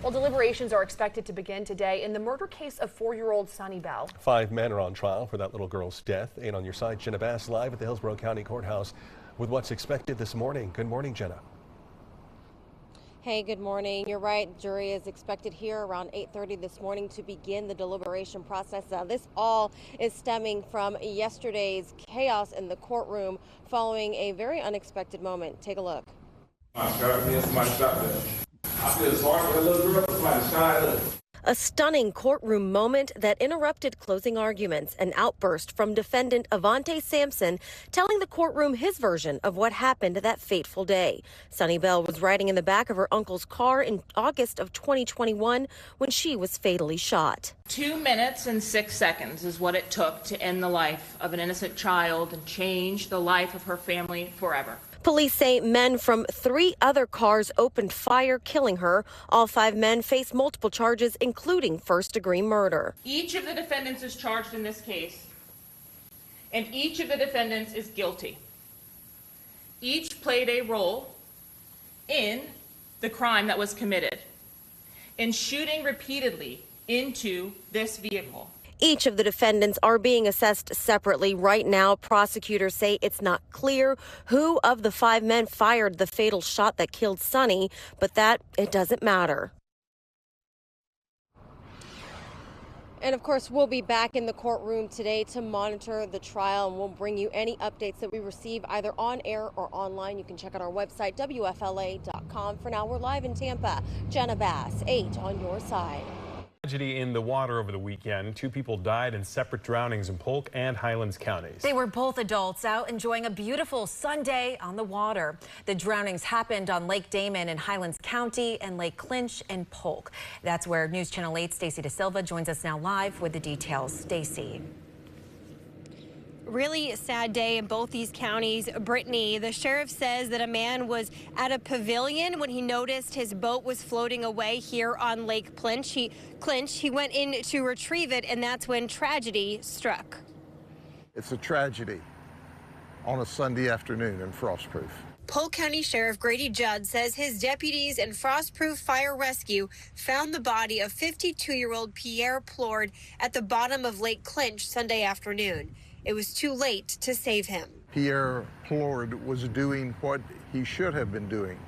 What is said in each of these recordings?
Well, deliberations are expected to begin today in the murder case of 4-year-old Suni Bell. 5 men are on trial for that little girl's death. 8 on your side, Jenna Bass live at the Hillsborough County Courthouse with what's expected this morning. Good morning, Jenna. Hey, good morning. You're right. Jury is expected here around 8:30 this morning to begin the deliberation process. Now, this all is stemming from yesterday's chaos in the courtroom following a very unexpected moment. Take a look. A stunning courtroom moment that interrupted closing arguments. An outburst from defendant Avante Sampson telling the courtroom his version of what happened that fateful day. Suni Bell was riding in the back of her uncle's car in August of 2021 when she was fatally shot. 2 minutes and 6 seconds is what it took to end the life of an innocent child and change the life of her family forever. Police say men from 3 other cars opened fire, killing her. All 5 men face multiple charges, including first-degree murder. Each of the defendants is charged in this case, and each of the defendants is guilty. Each played a role in the crime that was committed, in shooting repeatedly into this vehicle. Each of the defendants are being assessed separately. Right now, prosecutors say it's not clear who of the 5 men fired the fatal shot that killed Suni, but that it doesn't matter. And of course, we'll be back in the courtroom today to monitor the trial, and we'll bring you any updates that we receive either on air or online. You can check out our website, WFLA.com. For now, we're live in Tampa. Jenna Bass, 8 on your side. Tragedy in the water over the weekend. 2 people died in separate drownings in Polk and Highlands counties. They were both adults out enjoying a beautiful Sunday on the water. The drownings happened on Lake Damon in Highlands County and Lake Clinch in Polk. That's where News Channel 8's Stacey DeSilva joins us now live with the details. Stacey. Really sad day in both these counties. Brittany, the sheriff says that a man was at a pavilion when he noticed his boat was floating away here on Lake Clinch. He went in to retrieve it, and that's when tragedy struck. It's a tragedy on a Sunday afternoon in Frostproof. Polk County Sheriff Grady Judd says his deputies and Frostproof Fire Rescue found the body of 52-year-old Pierre Plord at the bottom of Lake Clinch Sunday afternoon. It was too late to save him. Pierre Plord was doing what he should have been doing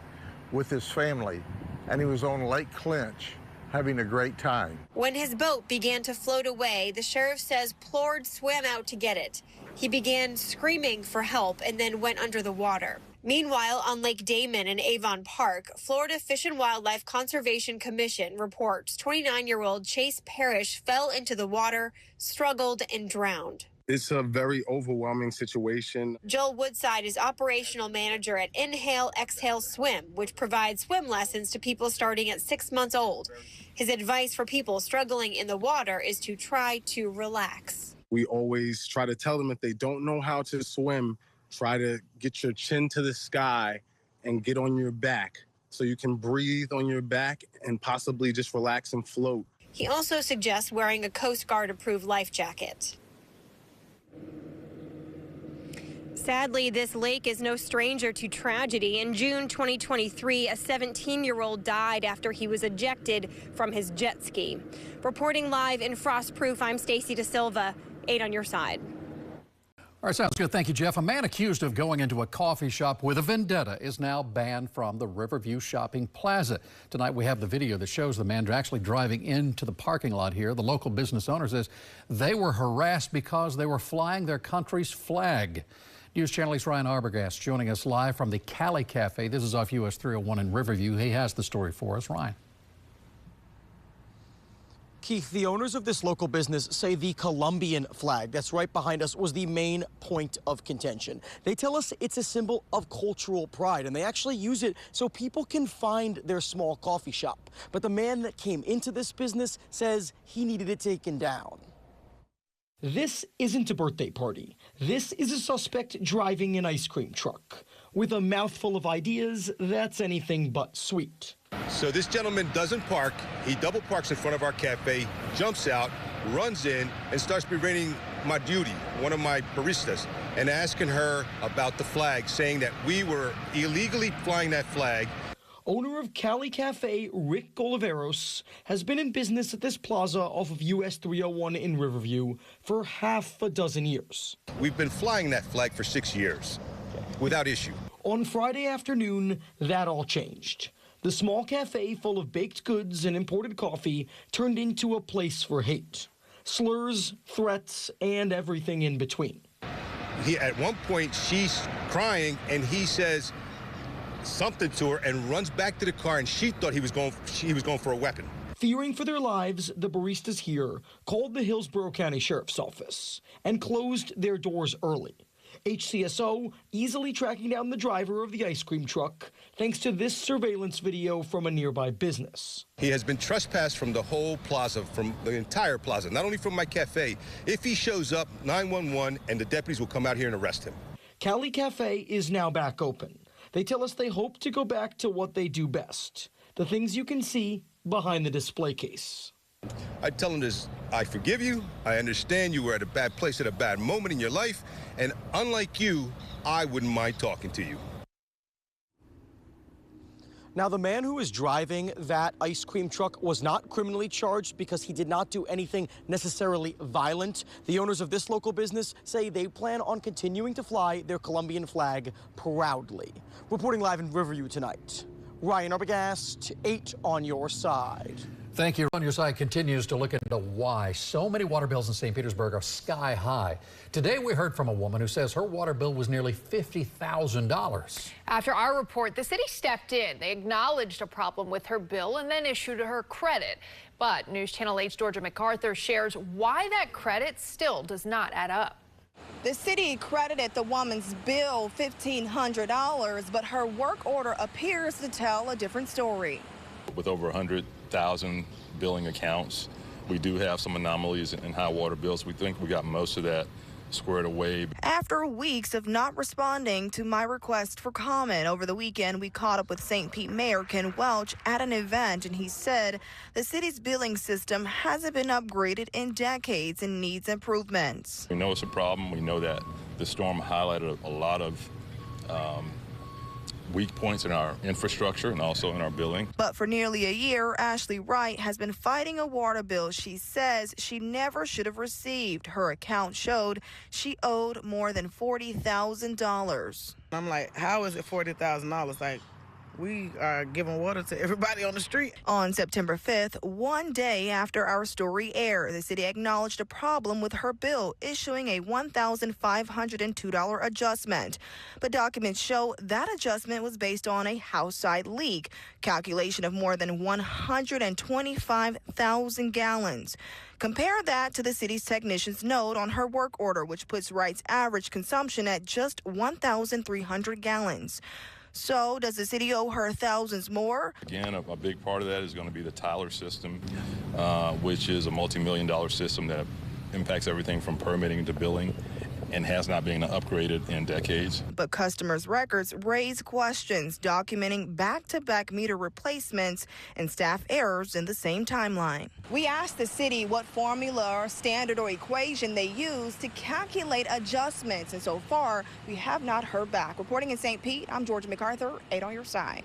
with his family, and he was on Lake Clinch having a great time. When his boat began to float away, the sheriff says Plord swam out to get it. He began screaming for help and then went under the water. Meanwhile, on Lake Damon in Avon Park, Florida Fish and Wildlife Conservation Commission reports 29-year-old Chase Parrish fell into the water, struggled, and drowned. It's a very overwhelming situation. Joel Woodside is operational manager at Inhale, Exhale Swim, which provides swim lessons to people starting at 6 months old. His advice for people struggling in the water is to try to relax. We always try to tell them if they don't know how to swim, try to get your chin to the sky and get on your back so you can breathe on your back and possibly just relax and float. He also suggests wearing a Coast Guard approved life jacket. Sadly, this lake is no stranger to tragedy. In June 2023, a 17-year-old died after he was ejected from his jet ski. Reporting live in Frostproof, I'm Stacey DeSilva, 8 on your side. All right, sounds good. Thank you, Jeff. A man accused of going into a coffee shop with a vendetta is now banned from the Riverview Shopping Plaza. Tonight we have the video that shows the man actually driving into the parking lot here. The local business owner says they were harassed because they were flying their country's flag. News Channel 8's Ryan Arbogast joining us live from the Cali Cafe. This is off US 301 in Riverview. He has the story for us. Ryan. Keith, the owners of this local business say the Colombian flag that's right behind us was the main point of contention. They tell us it's a symbol of cultural pride, and they actually use it so people can find their small coffee shop. But the man that came into this business says he needed it taken down. This isn't a birthday party. This is a suspect driving an ice cream truck. With a mouthful of ideas, that's anything but sweet. So this gentleman doesn't park. He double parks in front of our cafe, jumps out, runs in, and starts berating my beauty, one of my baristas, and asking her about the flag, saying that we were illegally flying that flag. Owner of Cali Cafe, Rick Goliveros, has been in business at this plaza off of US 301 in Riverview for half a dozen years. We've been flying that flag for 6 years without issue. On Friday afternoon, that all changed. The small cafe full of baked goods and imported coffee turned into a place for hate. Slurs, threats, and everything in between. At one point, she's crying, and he says something to her and runs back to the car, and she thought he was going for a weapon. Fearing for their lives, the baristas here called the Hillsborough County Sheriff's Office and closed their doors early. HCSO easily tracking down the driver of the ice cream truck thanks to this surveillance video from a nearby business. He has been trespassed from the whole plaza, from the entire plaza, not only from my cafe. If he shows up, 911 and the deputies will come out here and arrest him. Cali Cafe is now back open. They tell us they hope to go back to what they do best, the things you can see behind the display case. I tell him this: I forgive you, I understand you were at a bad place at a bad moment in your life, and unlike you, I wouldn't mind talking to you. Now, the man who was driving that ice cream truck was not criminally charged because he did not do anything necessarily violent. The owners of this local business say they plan on continuing to fly their Colombian flag proudly. Reporting live in Riverview tonight, Ryan Arbogast, 8 on your side. Thank you. On Your Side continues to look into why so many water bills in St. Petersburg are sky high. Today we heard from a woman who says her water bill was nearly $50,000. After our report, the city stepped in. They acknowledged a problem with her bill and then issued her credit. But News Channel 8's Georgia MacArthur shares why that credit still does not add up. The city credited the woman's bill $1,500, but her work order appears to tell a different story. With over 100,000 billing accounts, we do have some anomalies in high water bills. We think we got most of that squared away. After weeks of not responding to my request for comment over the weekend, we caught up with St. Pete Mayor Ken Welch at an event, and he said the city's billing system hasn't been upgraded in decades and needs improvements. We know it's a problem. We know that the storm highlighted a lot of weak points in our infrastructure and also in our billing. But for nearly a year, Ashley Wright has been fighting a water bill she says she never should have received. Her account showed she owed more than $40,000. I'm like, how is it $40,000? Like, we are giving water to everybody on the street. On September 5th, one day after our story aired, the city acknowledged a problem with her bill, issuing a $1,502 adjustment. But documents show that adjustment was based on a house-side leak, calculation of more than 125,000 gallons. Compare that to the city's technician's note on her work order, which puts Wright's average consumption at just 1,300 gallons. So does the city owe her thousands more? Again, a big part of that is going to be the Tyler system, which is a multi-million-dollar system that impacts everything from permitting to billing and has not been upgraded in decades. But customers' records raise questions, documenting back-to-back meter replacements and staff errors in the same timeline. We asked the city what formula, standard, or equation they use to calculate adjustments, and so far, we have not heard back. Reporting in St. Pete, I'm Georgia MacArthur, 8 on your side.